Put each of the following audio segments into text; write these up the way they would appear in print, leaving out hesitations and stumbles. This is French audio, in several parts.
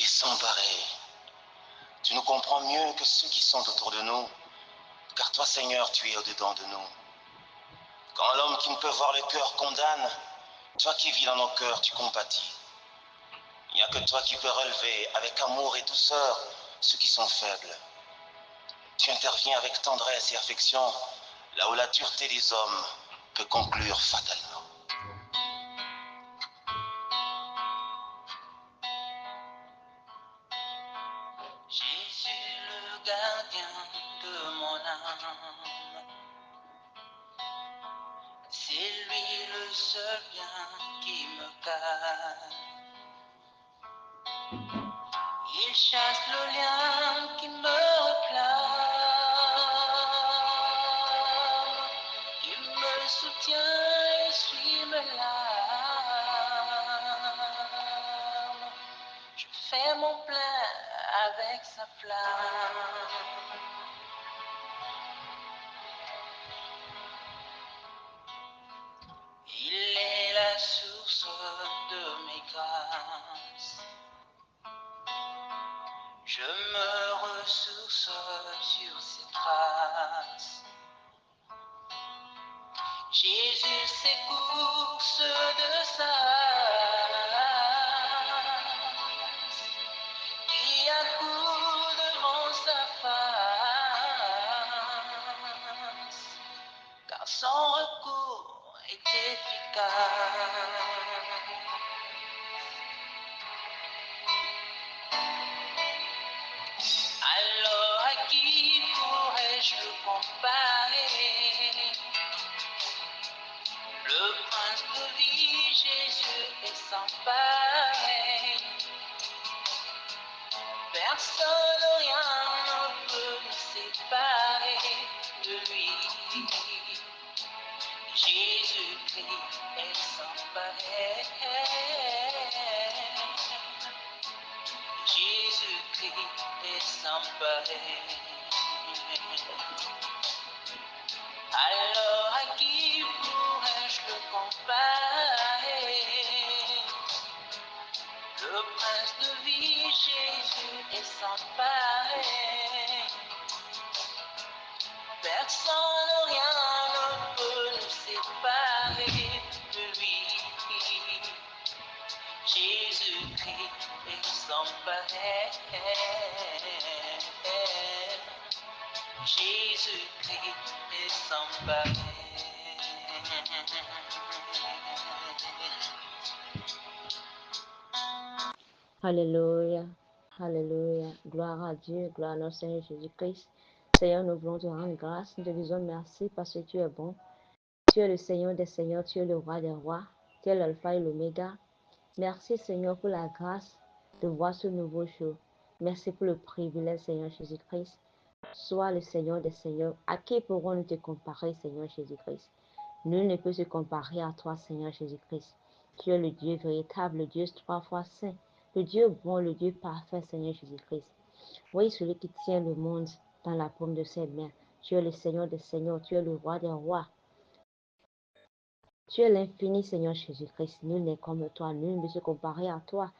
sans pareil. Tu nous comprends mieux que ceux qui sont autour de nous, car toi, Seigneur, tu es au-dedans de nous. Quand l'homme qui ne peut voir le cœur condamne, toi qui vis dans nos cœurs, tu compatis. Il n'y a que toi qui peux relever avec amour et douceur ceux qui sont faibles. Tu interviens avec tendresse et affection là où la dureté des hommes peut conclure fatalement. Jésus le gardien de mon âme, c'est lui le seul bien qui me calme. Il chasse le lien qui me réclame, il me soutient et suit mes larmes. Je fais mon plein avec sa flamme. Il est la source de mes grâces. Je me ressource sur ses traces. Jésus s'écourse de sa race, qui accourt devant sa face, car son recours est efficace. Alors à qui pourrais-je le comparer? Le prince de vie, Jésus est sans pareil. Personne, rien ne peut nous séparer de lui. Jésus-Christ est sans pareil. Jésus-Christ est sans pareil. Alors à qui pourrais-je le comparer? Le prince de vie, Jésus est sans pareil. Personne, rien ne peut nous séparer de lui. Jésus-Christ est sans pareil. Jésus-Christ est sans pareil. Alléluia, Alléluia, gloire à Dieu, gloire à notre Seigneur Jésus-Christ. Seigneur, nous voulons te rendre grâce, nous te disons merci parce que tu es bon. Tu es le Seigneur des Seigneurs, tu es le Roi des Rois, tu es l'Alpha et l'Oméga. Merci Seigneur pour la grâce de voir ce nouveau jour. Merci pour le privilège, Seigneur Jésus-Christ. Sois le Seigneur des Seigneurs. À qui pourrons-nous te comparer, Seigneur Jésus-Christ? Nul ne peut se comparer à toi, Seigneur Jésus-Christ. Tu es le Dieu véritable, le Dieu trois fois saint, le Dieu bon, le Dieu parfait, Seigneur Jésus-Christ. Oui, celui qui tient le monde dans la paume de ses mains. Tu es le Seigneur des Seigneurs, tu es le Roi des Rois. Tu es l'infini, Seigneur Jésus-Christ. Nul n'est comme toi, nul ne peut se comparer à toi,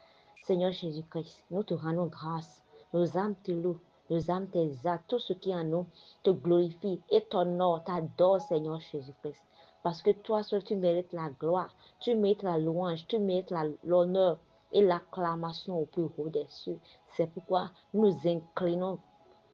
Seigneur Jésus-Christ. Nous te rendons grâce. Nos âmes te louent, nos âmes t'exaltent. Tout ce qui est en nous te glorifie et t'honore, t'adore, Seigneur Jésus-Christ. Parce que toi seul, tu mérites la gloire, tu mérites la louange, tu mérites l'honneur et l'acclamation au plus haut des cieux. C'est pourquoi nous nous inclinons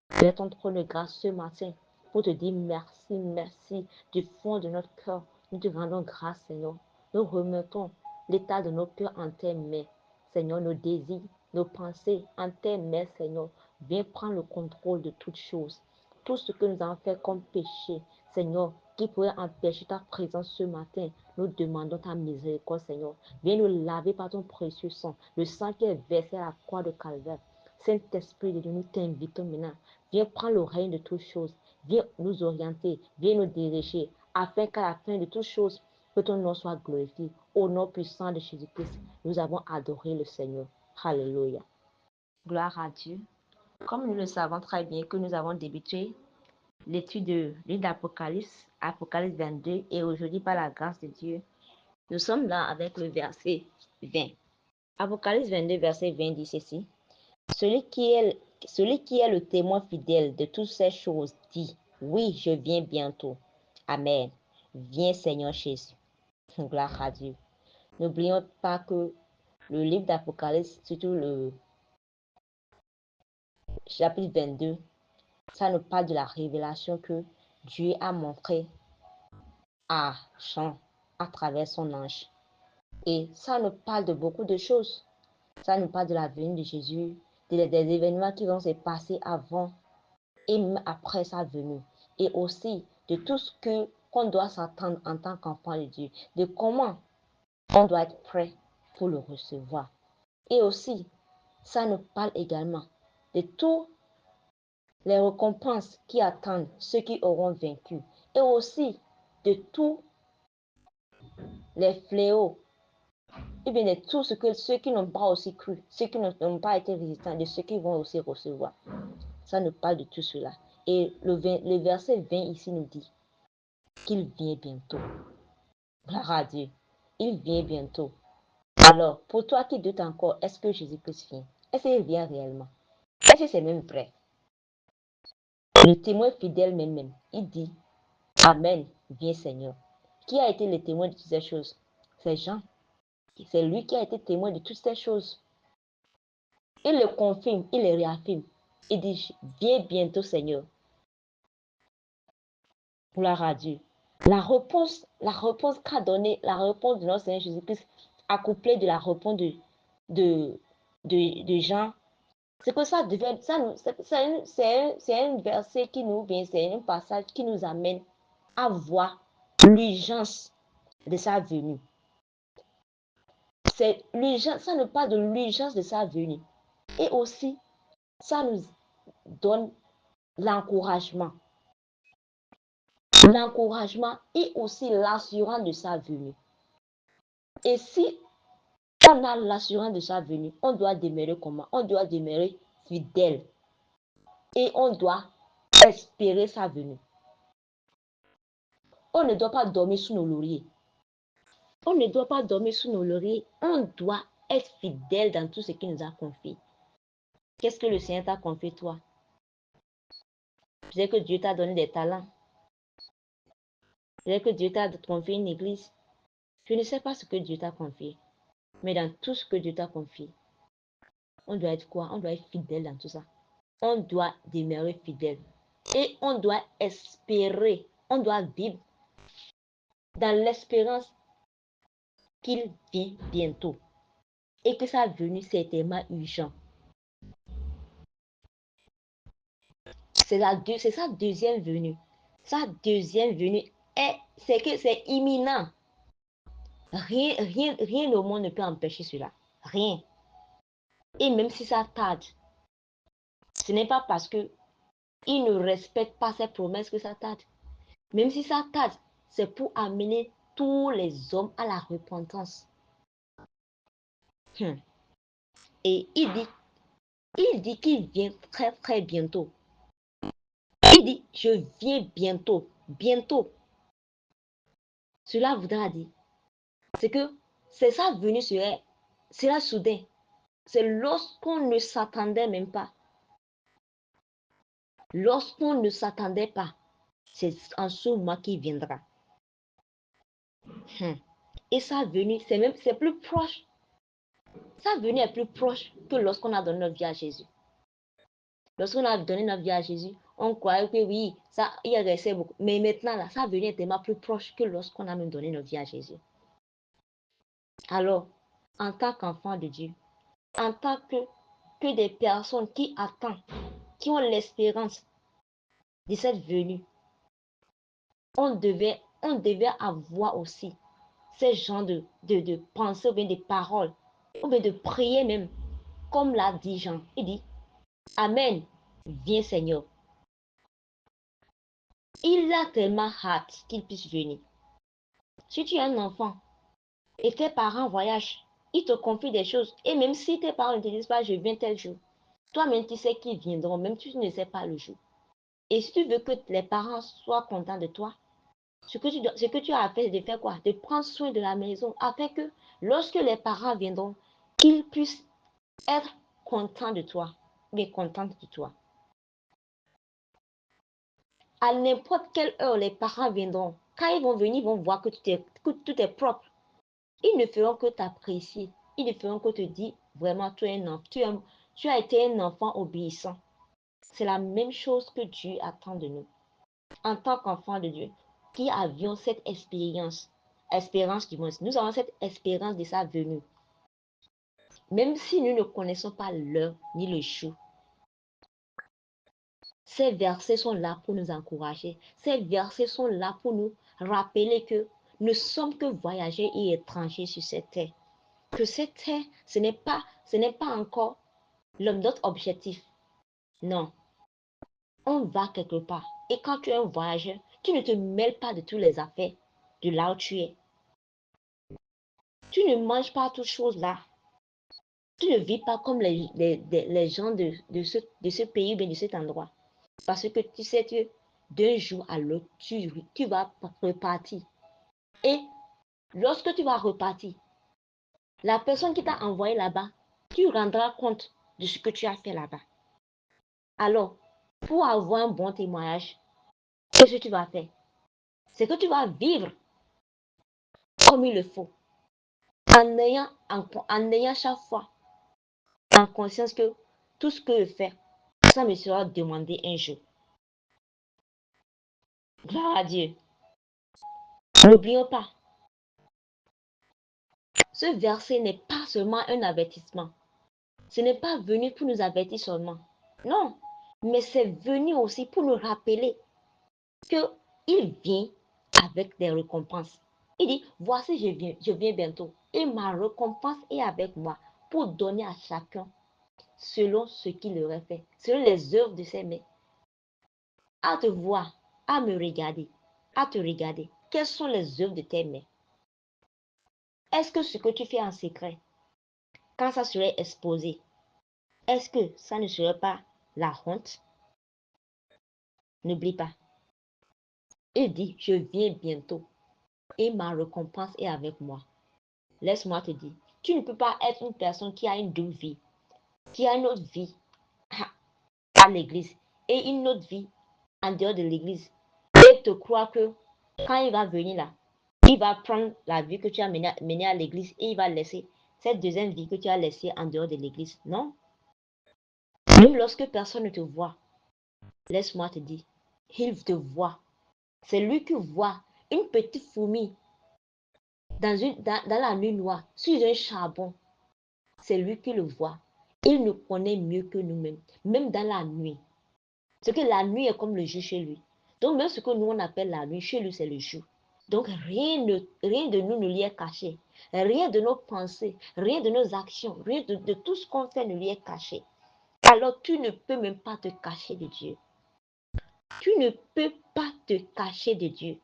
vers ton trône de grâce ce matin pour te dire merci, merci du fond de notre cœur. Nous te rendons grâce, Seigneur. Nous remettons l'état de nos cœurs en tes mains. Seigneur, nos désirs, nos pensées en tes mains, Seigneur. Viens prendre le contrôle de toutes choses. Tout ce que nous avons fait comme péché, Seigneur, qui pourrait empêcher ta présence ce matin, nous demandons ta miséricorde, Seigneur. Viens nous laver par ton précieux sang, le sang qui est versé à la croix de Calvaire. Saint-Esprit de Dieu, nous t'invitons maintenant. Viens prendre le règne de toutes choses. Viens nous orienter, viens nous diriger, afin qu'à la fin de toutes choses, que ton nom soit glorifié. Au nom puissant de Jésus-Christ, nous avons adoré le Seigneur. Alléluia. Gloire à Dieu. Comme nous le savons très bien que nous avons débuté l'étude de l'île d'Apocalypse, Apocalypse 22, et aujourd'hui, par la grâce de Dieu, nous sommes là avec le verset 20. Apocalypse 22, verset 20 dit ceci. Celui qui est le témoin fidèle de toutes ces choses dit, oui, je viens bientôt. Amen. Viens Seigneur Jésus. Gloire à Dieu. N'oublions pas que le livre d'Apocalypse, surtout le chapitre 22, ça nous parle de la révélation que Dieu a montrée à Jean à travers son ange. Et ça nous parle de beaucoup de choses. Ça nous parle de la venue de Jésus, des événements qui vont se passer avant et même après sa venue. Et aussi de tout ce qu'on doit s'attendre en tant qu'enfant de Dieu. De comment on doit être prêt pour le recevoir. Et aussi, ça nous parle également de toutes les récompenses qui attendent ceux qui auront vaincu. Et aussi de tous les fléaux et bien de tout ce que ceux qui n'ont pas aussi cru, ceux qui n'ont pas été résistants, de ceux qui vont aussi recevoir. Ça nous parle de tout cela. Et le verset 20 ici nous dit qu'il vient bientôt. Gloire à Dieu. Il vient bientôt. Alors, pour toi qui doutes encore, est-ce que Jésus-Christ vient? Est-ce qu'il vient réellement? Est-ce que c'est même vrai? Le témoin fidèle même, il dit, Amen, viens Seigneur. Qui a été le témoin de toutes ces choses? C'est Jean. C'est lui qui a été témoin de toutes ces choses. Il le confirme, il le réaffirme. Il dit, viens bientôt Seigneur. Gloire à Dieu. La réponse qu'a donnée, la réponse de notre Seigneur Jésus-Christ, accouplée de la réponse de Jean, c'est que ça devient, c'est un verset qui nous vient, c'est un passage qui nous amène à voir l'urgence de sa venue. C'est l'urgence, ça nous parle de l'urgence de sa venue. Et aussi, ça nous donne l'encouragement. L'encouragement et aussi l'assurance de sa venue. Et si on a l'assurance de sa venue, on doit demeurer comment? On doit demeurer fidèle. Et on doit espérer sa venue. On ne doit pas dormir sous nos lauriers. On ne doit pas dormir sous nos lauriers. On doit être fidèle dans tout ce qu'il nous a confié. Qu'est-ce que le Seigneur t'a confié, toi? Peut-être que Dieu t'a donné des talents. Peut-être que Dieu t'a confié une église. Je ne sais pas ce que Dieu t'a confié. Mais dans tout ce que Dieu t'a confié, on doit être quoi? On doit être fidèle dans tout ça. On doit demeurer fidèle. Et on doit espérer. On doit vivre dans l'espérance qu'il vient bientôt. Et que sa venue, c'est tellement urgent. C'est sa deuxième venue. Sa deuxième venue, c'est imminent. Rien au monde ne peut empêcher cela. Rien. Et même si ça tarde, ce n'est pas parce que il ne respecte pas ses promesses que ça tarde. Même si ça tarde, c'est pour amener tous les hommes à la repentance. Et il dit qu'il vient très très bientôt. Il dit, je viens bientôt, bientôt. Cela voudra dire, c'est que c'est sa venue sera soudain. C'est lorsqu'on ne s'attendait même pas. Lorsqu'on ne s'attendait pas, c'est en ce moment qu'il viendra. Et sa venue, c'est plus proche. Sa venue est plus proche que lorsqu'on a donné notre vie à Jésus. Lorsqu'on a donné notre vie à Jésus, on croyait que oui, ça, il restait beaucoup. Mais maintenant, là, sa venue est tellement plus proche que lorsqu'on a même donné notre vie à Jésus. Alors, en tant qu'enfant de Dieu, en tant que des personnes qui attendent, qui ont l'espérance de cette venue, on devait avoir aussi ces genres de pensées ou bien de paroles, ou bien de prier même, comme l'a dit Jean. Il dit, Amen, viens Seigneur. Il a tellement hâte qu'il puisse venir. Si tu es un enfant et tes parents voyagent, ils te confient des choses, et même si tes parents ne te disent pas, je viens tel jour, toi-même tu sais qu'ils viendront, même si tu ne sais pas le jour. Et si tu veux que les parents soient contents de toi, ce que tu as à faire, c'est de faire quoi? De prendre soin de la maison, afin que lorsque les parents viendront, qu'ils puissent être content de toi, mais contente de toi. À n'importe quelle heure, les parents viendront. Quand ils vont venir, ils vont voir que tout est propre. Ils ne feront que t'apprécier. Ils ne feront que te dire, vraiment, tu as été un enfant obéissant. C'est la même chose que Dieu attend de nous. En tant qu'enfants de Dieu, qui avions cette espérance du moins, nous avons cette espérance de sa venue. Même si nous ne connaissons pas l'heure ni le jour, ces versets sont là pour nous encourager. Ces versets sont là pour nous rappeler que nous ne sommes que voyageurs et étrangers sur cette terre. Que cette terre, ce n'est pas encore notre objectif. Non, on va quelque part. Et quand tu es un voyageur, tu ne te mêles pas de toutes les affaires de là où tu es. Tu ne manges pas toutes choses là. Tu ne vis pas comme les gens de ce pays ou bien de cet endroit. Parce que tu sais que d'un jour à l'autre, tu vas repartir. Et lorsque tu vas repartir, la personne qui t'a envoyé là-bas, tu rendras compte de ce que tu as fait là-bas. Alors, pour avoir un bon témoignage, qu'est-ce que tu vas faire? C'est que tu vas vivre comme il le faut, en ayant chaque fois en conscience que tout ce que je fais, ça me sera demandé un jour. Gloire à Dieu. N'oublions pas, ce verset n'est pas seulement un avertissement. Ce n'est pas venu pour nous avertir seulement. Non, mais c'est venu aussi pour nous rappeler qu'il vient avec des récompenses. Il dit, voici, je viens bientôt. Et ma récompense est avec moi pour donner à chacun selon ce qu'il aurait fait, selon les œuvres de ses mains. À te voir, à me regarder, à te regarder. Quelles sont les œuvres de tes mains? Est-ce que ce que tu fais en secret, quand ça serait exposé, est-ce que ça ne serait pas la honte? N'oublie pas. Il dit, je viens bientôt et ma récompense est avec moi. Laisse-moi te dire, tu ne peux pas être une personne qui a une double vie, qui a une autre vie à l'église et une autre vie en dehors de l'église et te croire que quand il va venir là, il va prendre la vie que tu as menée à l'église et il va laisser cette deuxième vie que tu as laissée en dehors de l'église. Non. Même lorsque personne ne te voit, laisse-moi te dire, il te voit. C'est lui qui voit une petite fourmi dans la nuit noire, sur un charbon. C'est lui qui le voit. Il nous connaît mieux que nous-mêmes, même dans la nuit. Parce que la nuit est comme le jour chez lui. Donc même ce que nous on appelle la nuit, chez lui c'est le jour. Donc rien de nous ne lui est caché. Rien de nos pensées, rien de nos actions, rien de tout ce qu'on fait ne lui est caché. Alors tu ne peux même pas te cacher de Dieu. Tu ne peux pas te cacher de Dieu.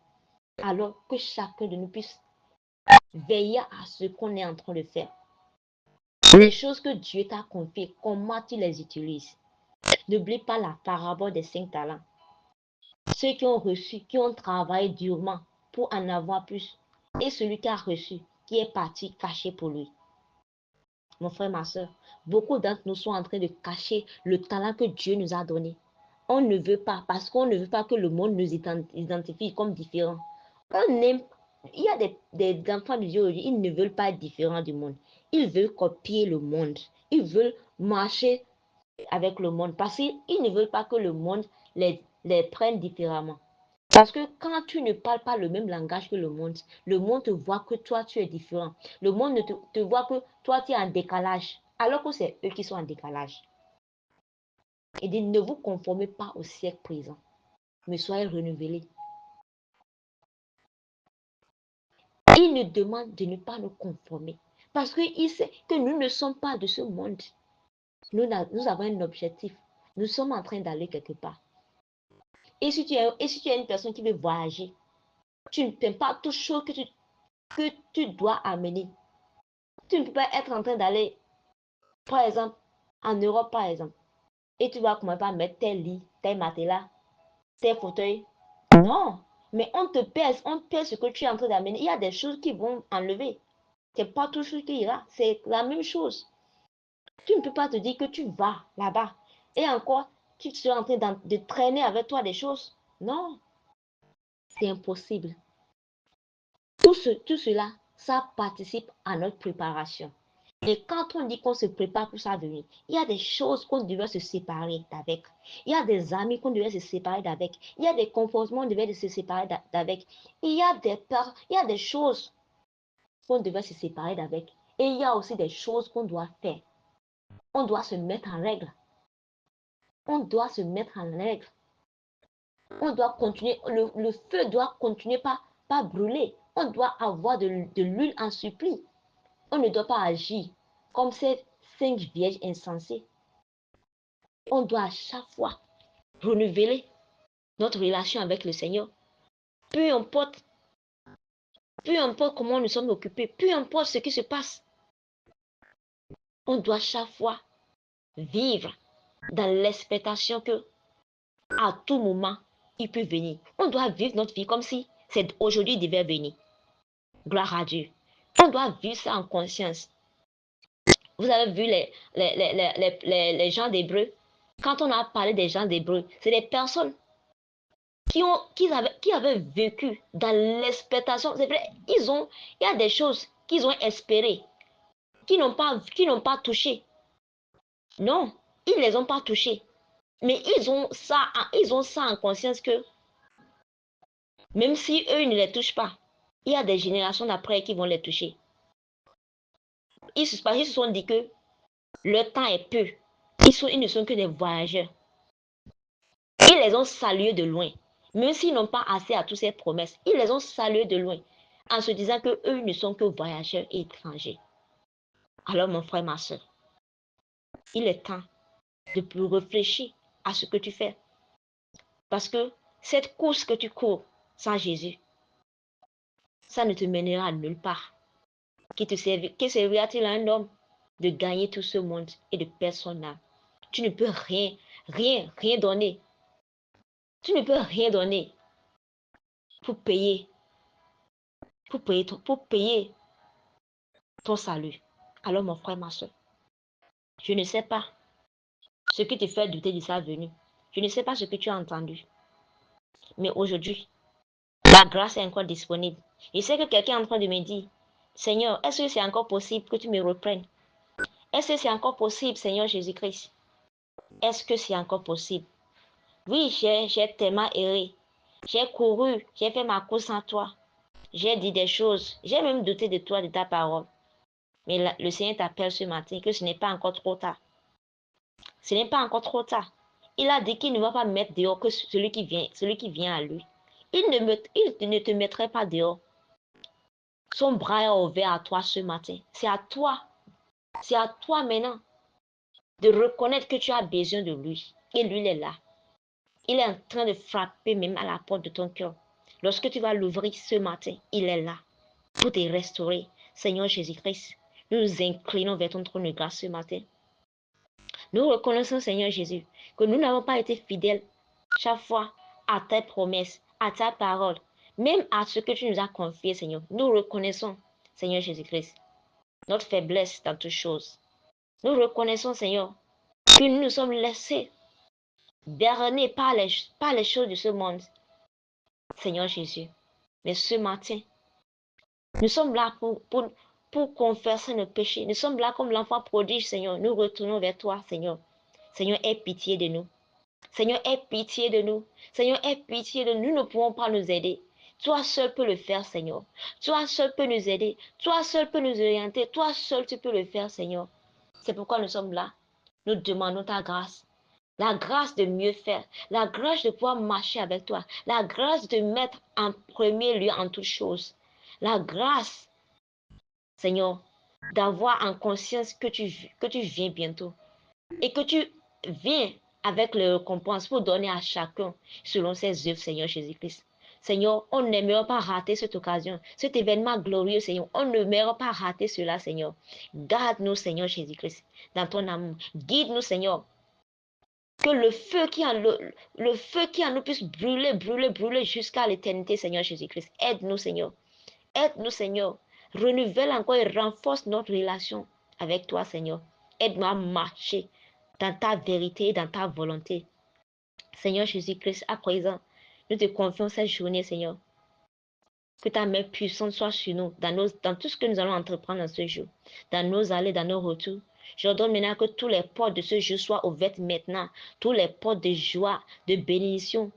Alors que chacun de nous puisse veiller à ce qu'on est en train de faire. Les choses que Dieu t'a confiées, comment tu les utilises. N'oublie pas la parabole des 5 talents. Ceux qui ont reçu, qui ont travaillé durement pour en avoir plus, et celui qui a reçu, qui est parti caché pour lui. Mon frère, ma soeur, beaucoup d'entre nous sont en train de cacher le talent que Dieu nous a donné. On ne veut pas, parce qu'on ne veut pas que le monde nous identifie comme différents. Il y a des enfants de Dieu aujourd'hui, ils ne veulent pas être différents du monde. Ils veulent copier le monde. Ils veulent marcher avec le monde parce qu'ils ne veulent pas que le monde les prenne différemment. Parce que quand tu ne parles pas le même langage que le monde te voit que toi tu es différent. Le monde te voit que toi tu es en décalage, alors que c'est eux qui sont en décalage. Et dit, ne vous conformez pas au siècle présent, mais soyez renouvelés. Il nous demande de ne pas nous conformer parce qu'il sait que nous ne sommes pas de ce monde. Nous avons un objectif. Nous sommes en train d'aller quelque part. Et si tu es une personne qui veut voyager, tu ne t'aimes pas toutes choses que tu dois amener. Tu ne peux pas être en train d'aller, par exemple, en Europe, par exemple, et tu vas commencer à mettre tes lits, tes matelas, tes fauteuils. Non, mais on pèse ce que tu es en train d'amener. Il y a des choses qui vont enlever. C'est pas tout ce qui ira, c'est la même chose. Tu ne peux pas te dire que tu vas là-bas et encore, tu seras en train de traîner avec toi des choses. Non, c'est impossible. Tout cela, ça participe à notre préparation. Et quand on dit qu'on se prépare pour sa venue, il y a des choses qu'on devait se séparer d'avec. Il y a des amis qu'on devait se séparer d'avec. Il y a des comportements qu'on devait se séparer d'avec. Il y a des choses qu'on devait se séparer d'avec. Et il y a aussi des choses qu'on doit faire. On doit se mettre en règle. On doit se mettre en règle. On doit continuer. Le feu doit continuer pas brûler. On doit avoir de l'huile en supplie. On ne doit pas agir comme ces 5 vierges insensées. On doit à chaque fois renouveler notre relation avec le Seigneur. Peu importe comment nous sommes occupés, peu importe ce qui se passe, on doit chaque fois vivre dans l'expectation que à tout moment, il peut venir. On doit vivre notre vie comme si c'est aujourd'hui il devait venir. Gloire à Dieu. On doit vivre ça en conscience. Vous avez vu les gens d'Hébreu. Quand on a parlé des gens d'Hébreu, c'est des personnes qui avaient vécu dans l'expectation. C'est vrai, il y a des choses qu'ils ont espérées, qui n'ont pas touché. Non, ils ne les ont pas touchées. Mais ils ont ça en conscience que même si eux ne les touchent pas, il y a des générations d'après qui vont les toucher. Ils se sont dit que le temps est peu. Ils ne sont que des voyageurs. Ils les ont salués de loin. Même s'ils n'ont pas assez à toutes ces promesses, ils les ont salués de loin en se disant qu'eux ne sont que voyageurs et étrangers. Alors mon frère, ma soeur, il est temps de réfléchir à ce que tu fais. Parce que cette course que tu cours sans Jésus, ça ne te mènera à nulle part. Que servira-t-il à un homme de gagner tout ce monde et de perdre son âme? Tu ne peux rien donner. Tu ne peux rien donner pour payer ton salut. Alors mon frère, ma soeur, je ne sais pas ce qui te fait douter de sa venue. Je ne sais pas ce que tu as entendu. Mais aujourd'hui, la grâce est encore disponible. Je sais que quelqu'un est en train de me dire, Seigneur, est-ce que c'est encore possible que tu me reprennes? Est-ce que c'est encore possible, Seigneur Jésus-Christ? Est-ce que c'est encore possible? Oui, j'ai tellement erré. J'ai couru, j'ai fait ma course sans toi. J'ai dit des choses. J'ai même douté de toi, de ta parole. Mais le Seigneur t'appelle ce matin que ce n'est pas encore trop tard. Ce n'est pas encore trop tard. Il a dit qu'il ne va pas mettre dehors que celui qui vient à lui. Il ne te mettrait pas dehors. Son bras est ouvert à toi ce matin. C'est à toi maintenant de reconnaître que tu as besoin de lui. Et lui, il est là. Il est en train de frapper même à la porte de ton cœur. Lorsque tu vas l'ouvrir ce matin, il est là pour te restaurer. Seigneur Jésus-Christ, nous nous inclinons vers ton trône de grâce ce matin. Nous reconnaissons, Seigneur Jésus, que nous n'avons pas été fidèles chaque fois à tes promesses, à ta parole, même à ce que tu nous as confié, Seigneur. Nous reconnaissons, Seigneur Jésus-Christ, notre faiblesse dans toutes choses. Nous reconnaissons, Seigneur, que nous nous sommes laissés berner par les choses de ce monde, Seigneur Jésus. Mais ce matin, nous sommes là pour confesser nos péchés. Nous sommes là comme l'enfant prodige, Seigneur. Nous retournons vers toi, Seigneur. Seigneur, aie pitié de nous. Seigneur, aie pitié de nous. Seigneur, aie pitié de nous. Nous ne pouvons pas nous aider. Toi seul peux le faire, Seigneur. Toi seul peux nous aider. Toi seul peux nous orienter. Toi seul tu peux le faire, Seigneur. C'est pourquoi nous sommes là. Nous demandons ta grâce. La grâce de mieux faire. La grâce de pouvoir marcher avec toi. La grâce de mettre en premier lieu en toutes choses. La grâce, Seigneur, d'avoir en conscience que tu viens bientôt. Et que tu viens avec les récompenses pour donner à chacun selon ses œuvres, Seigneur Jésus-Christ. Seigneur, on n'aimerait pas rater cette occasion, cet événement glorieux, Seigneur. On n'aimerait pas rater cela, Seigneur. Garde-nous, Seigneur Jésus-Christ, dans ton amour. Guide-nous, Seigneur. Que le feu qui en nous puisse brûler jusqu'à l'éternité, Seigneur Jésus-Christ. Aide-nous, Seigneur. Aide-nous, Seigneur. Renouvelle encore et renforce notre relation avec toi, Seigneur. aide-moi à marcher dans ta vérité et dans ta volonté. Seigneur Jésus-Christ, à présent, nous te confions cette journée, Seigneur. Que ta main puissante soit sur nous, dans tout ce que nous allons entreprendre dans ce jour, dans nos allées, dans nos retours. J'ordonne maintenant que tous les portes de ce jour soient ouvertes maintenant, tous les portes de joie, de bénédiction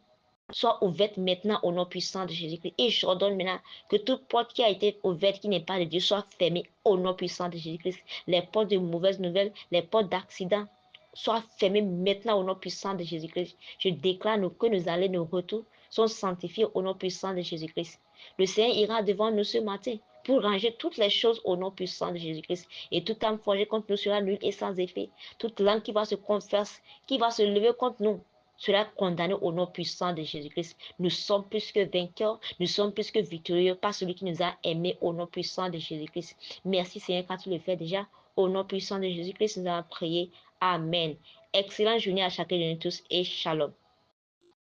soient ouvertes maintenant au nom puissant de Jésus-Christ. Et j'ordonne maintenant que toute porte qui a été ouverte, qui n'est pas de Dieu, soit fermée au nom puissant de Jésus-Christ. Les portes de mauvaises nouvelles, les portes d'accidents, soient fermées maintenant au nom puissant de Jésus-Christ. Je déclare que nos allées, nos retours sont sanctifiés au nom puissant de Jésus-Christ. Le Seigneur ira devant nous ce matin pour ranger toutes les choses au nom puissant de Jésus-Christ. Et toute âme forgée contre nous sera nulle et sans effet. Toute langue qui va se confesser, qui va se lever contre nous, sera condamné au nom puissant de Jésus-Christ. Nous sommes plus que vainqueurs, nous sommes plus que victorieux par celui qui nous a aimés au nom puissant de Jésus-Christ. Merci Seigneur quand tu le fais déjà. Au nom puissant de Jésus-Christ, nous avons prié. Amen. Excellente journée à chacun de nous tous et shalom.